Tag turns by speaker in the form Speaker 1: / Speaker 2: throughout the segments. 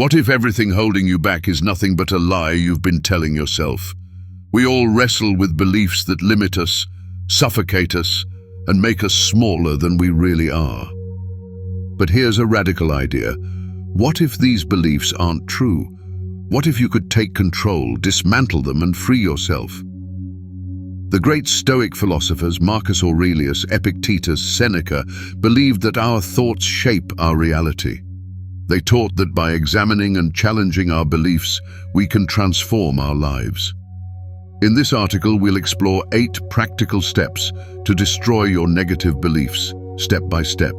Speaker 1: What if everything holding you back is nothing but a lie you've been telling yourself? We all wrestle with beliefs that limit us, suffocate us, and make us smaller than we really are. But here's a radical idea. What if these beliefs aren't true? What if you could take control, dismantle them, and free yourself? The great Stoic philosophers Marcus Aurelius, Epictetus, Seneca believed that our thoughts shape our reality. They taught that by examining and challenging our beliefs, we can transform our lives. In this article, we'll explore 8 practical steps to destroy your negative beliefs, step by step.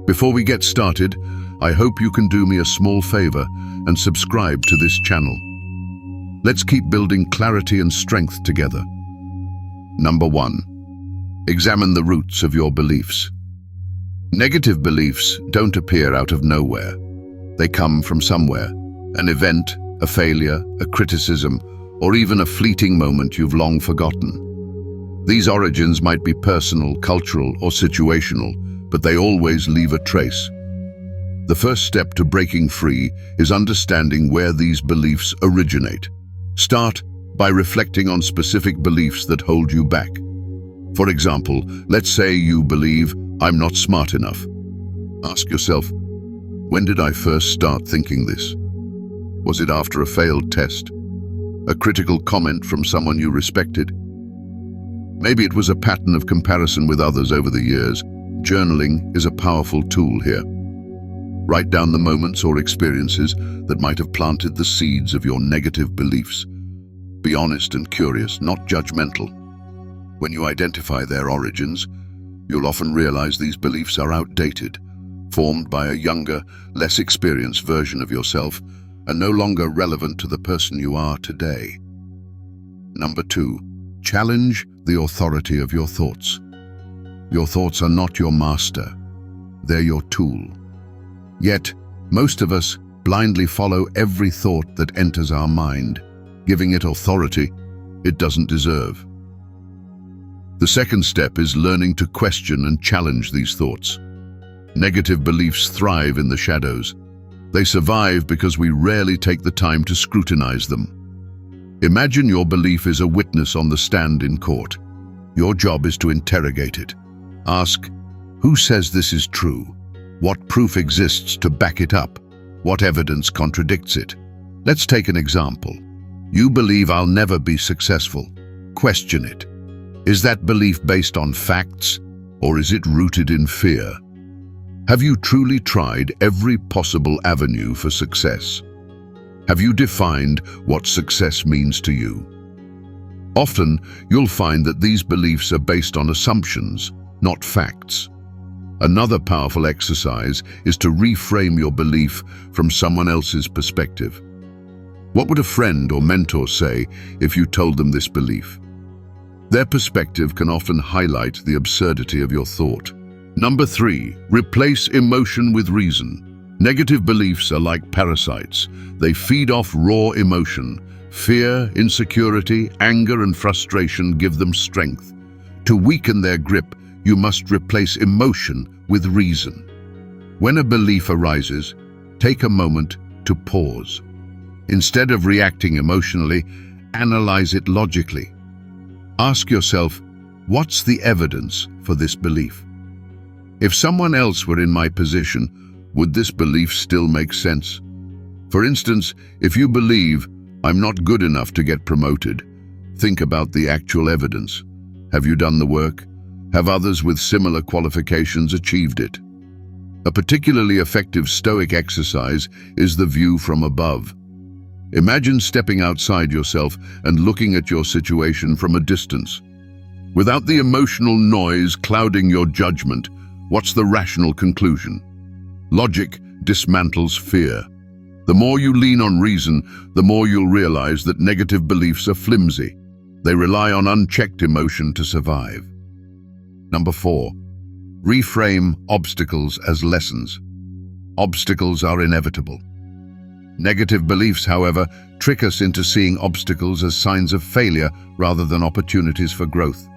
Speaker 1: Before we get started, I hope you can do me a small favor and subscribe to this channel. Let's keep building clarity and strength together. Number 1. Examine the roots of your beliefs. Negative beliefs don't appear out of nowhere. They come from somewhere, an event, a failure, a criticism, or even a fleeting moment you've long forgotten. These origins might be personal, cultural, or situational, but they always leave a trace. The first step to breaking free is understanding where these beliefs originate. Start by reflecting on specific beliefs that hold you back. For example, let's say you believe, "I'm not smart enough." Ask yourself, when did I first start thinking this? Was it after a failed test? A critical comment from someone you respected? Maybe it was a pattern of comparison with others over the years. Journaling is a powerful tool here. Write down the moments or experiences that might have planted the seeds of your negative beliefs. Be honest and curious, not judgmental. When you identify their origins, you'll often realize these beliefs are outdated, formed by a younger, less experienced version of yourself, and no longer relevant to the person you are today. Number 2, challenge the authority of your thoughts. Your thoughts are not your master, they're your tool. Yet, most of us blindly follow every thought that enters our mind, giving it authority it doesn't deserve. The second step is learning to question and challenge these thoughts. Negative beliefs thrive in the shadows. They survive because we rarely take the time to scrutinize them. Imagine your belief is a witness on the stand in court. Your job is to interrogate it. Ask, who says this is true? What proof exists to back it up? What evidence contradicts it? Let's take an example. You believe I'll never be successful. Question it. Is that belief based on facts, or is it rooted in fear? Have you truly tried every possible avenue for success? Have you defined what success means to you? Often, you'll find that these beliefs are based on assumptions, not facts. Another powerful exercise is to reframe your belief from someone else's perspective. What would a friend or mentor say if you told them this belief? Their perspective can often highlight the absurdity of your thought. Number 3, replace emotion with reason. Negative beliefs are like parasites. They feed off raw emotion. Fear, insecurity, anger, and frustration give them strength. To weaken their grip, you must replace emotion with reason. When a belief arises, take a moment to pause. Instead of reacting emotionally, analyze it logically. Ask yourself, what's the evidence for this belief? If someone else were in my position, would this belief still make sense? For instance, if you believe, I'm not good enough to get promoted, think about the actual evidence. Have you done the work? Have others with similar qualifications achieved it? A particularly effective Stoic exercise is the view from above. Imagine stepping outside yourself and looking at your situation from a distance. Without the emotional noise clouding your judgment, what's the rational conclusion? Logic dismantles fear. The more you lean on reason, the more you'll realize that negative beliefs are flimsy. They rely on unchecked emotion to survive. Number 4, reframe obstacles as lessons. Obstacles are inevitable. Negative beliefs, however, trick us into seeing obstacles as signs of failure rather than opportunities for growth.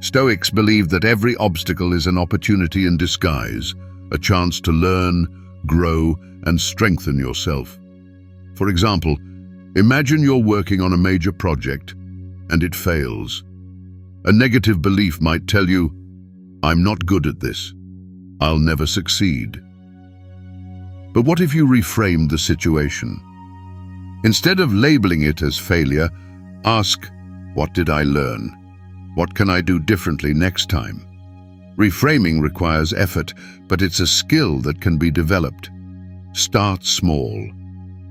Speaker 1: Stoics believe that every obstacle is an opportunity in disguise, a chance to learn, grow, and strengthen yourself. For example, imagine you're working on a major project and it fails. A negative belief might tell you, "I'm not good at this. I'll never succeed." But what if you reframed the situation? Instead of labeling it as failure, ask, "What did I learn? What can I do differently next time?" Reframing requires effort, but it's a skill that can be developed. Start small.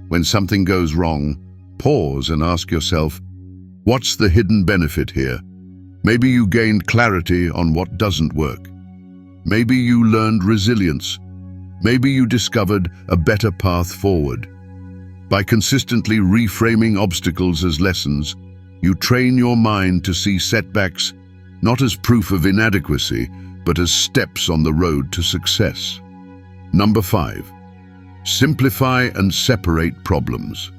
Speaker 1: When something goes wrong, pause and ask yourself, what's the hidden benefit here? Maybe you gained clarity on what doesn't work. Maybe you learned resilience. Maybe you discovered a better path forward. By consistently reframing obstacles as lessons, you train your mind to see setbacks not as proof of inadequacy, but as steps on the road to success. Number 5. Simplify and separate problems.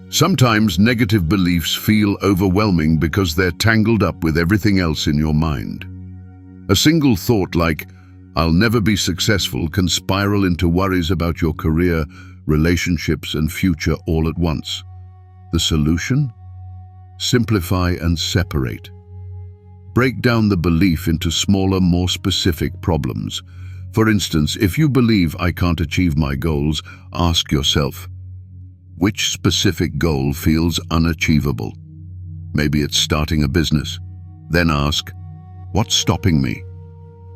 Speaker 1: Sometimes negative beliefs feel overwhelming because they're tangled up with everything else in your mind. A single thought like, "I'll never be successful," can spiral into worries about your career, relationships, and future all at once. The solution? Simplify and separate. Break down the belief into smaller, more specific problems. For instance, if you believe, "I can't achieve my goals," ask yourself, which specific goal feels unachievable? Maybe it's starting a business. Then ask, what's stopping me?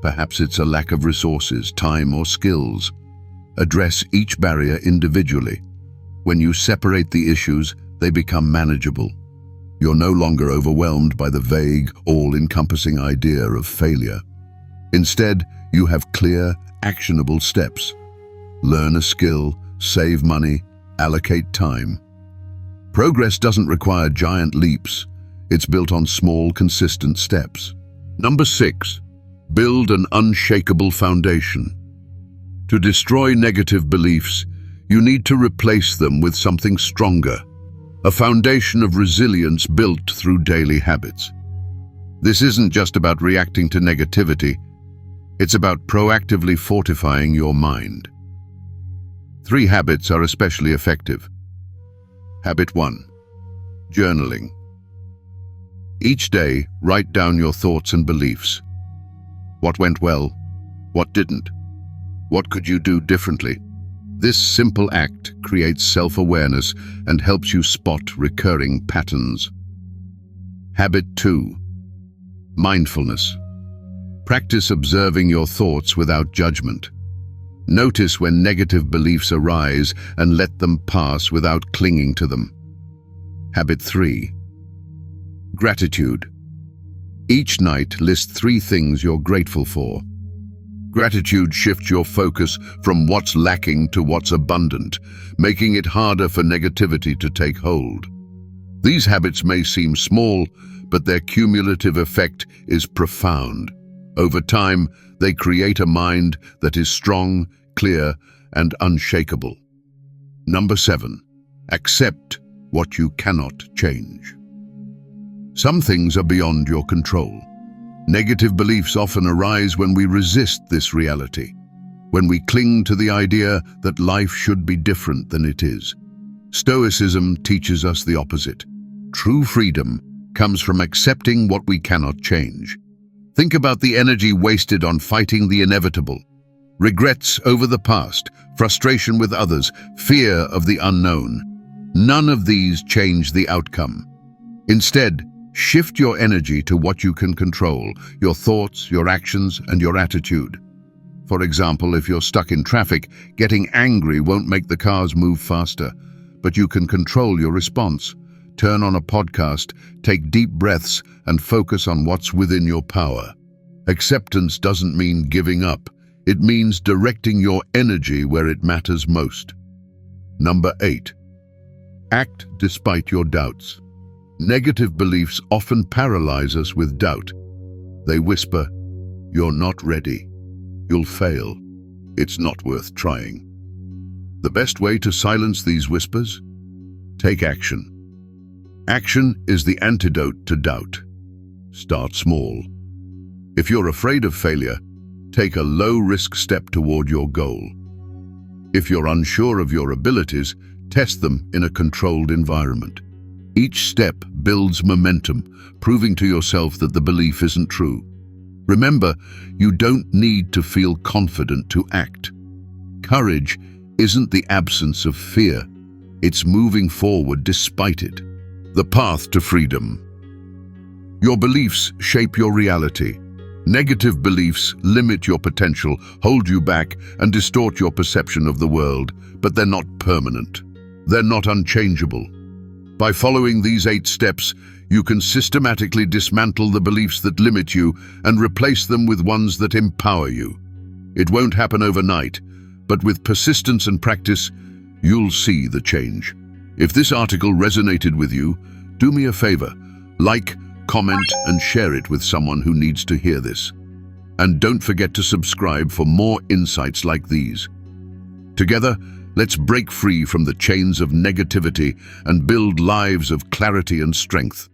Speaker 1: Perhaps it's a lack of resources, time, or skills. Address each barrier individually. When you separate the issues, they become manageable. You're no longer overwhelmed by the vague, all-encompassing idea of failure. Instead, you have clear, actionable steps. Learn a skill, save money, allocate time. Progress doesn't require giant leaps. It's built on small, consistent steps. Number 6. Build an unshakable foundation. To destroy negative beliefs, you need to replace them with something stronger, a foundation of resilience built through daily habits. This isn't just about reacting to negativity, it's about proactively fortifying your mind. 3 habits are especially effective. Habit 1. Journaling. Each day, write down your thoughts and beliefs. What went well? What didn't? What could you do differently? This simple act creates self-awareness and helps you spot recurring patterns. Habit 2. Mindfulness. Practice observing your thoughts without judgment. Notice when negative beliefs arise and let them pass without clinging to them. Habit 3. Gratitude. Each night, list 3 things you're grateful for. Gratitude shifts your focus from what's lacking to what's abundant, making it harder for negativity to take hold. These habits may seem small, but their cumulative effect is profound. Over time, they create a mind that is strong, clear, and unshakable. Number 7. Accept what you cannot change. Some things are beyond your control. Negative beliefs often arise when we resist this reality, when we cling to the idea that life should be different than it is. Stoicism teaches us the opposite. True freedom comes from accepting what we cannot change. Think about the energy wasted on fighting the inevitable. Regrets over the past, frustration with others, fear of the unknown. None of these change the outcome. Instead, shift your energy to what you can control, your thoughts, your actions, and your attitude. For example, if you're stuck in traffic, getting angry won't make the cars move faster, but you can control your response. Turn on a podcast, take deep breaths, and focus on what's within your power. Acceptance doesn't mean giving up. It means directing your energy where it matters most. Number 8. Act despite your doubts. Negative beliefs often paralyze us with doubt. They whisper, "You're not ready. You'll fail. It's not worth trying." The best way to silence these whispers? Take action. Action is the antidote to doubt. Start small. If you're afraid of failure, take a low-risk step toward your goal. If you're unsure of your abilities, test them in a controlled environment. Each step builds momentum, proving to yourself that the belief isn't true. Remember, you don't need to feel confident to act. Courage isn't the absence of fear. It's moving forward despite it. The path to freedom. Your beliefs shape your reality. Negative beliefs limit your potential, hold you back, and distort your perception of the world, but they're not permanent. They're not unchangeable. By following these 8 steps, you can systematically dismantle the beliefs that limit you and replace them with ones that empower you. It won't happen overnight, but with persistence and practice, you'll see the change. If this article resonated with you, do me a favor, like, comment, and share it with someone who needs to hear this. And don't forget to subscribe for more insights like these. Together, let's break free from the chains of negativity and build lives of clarity and strength.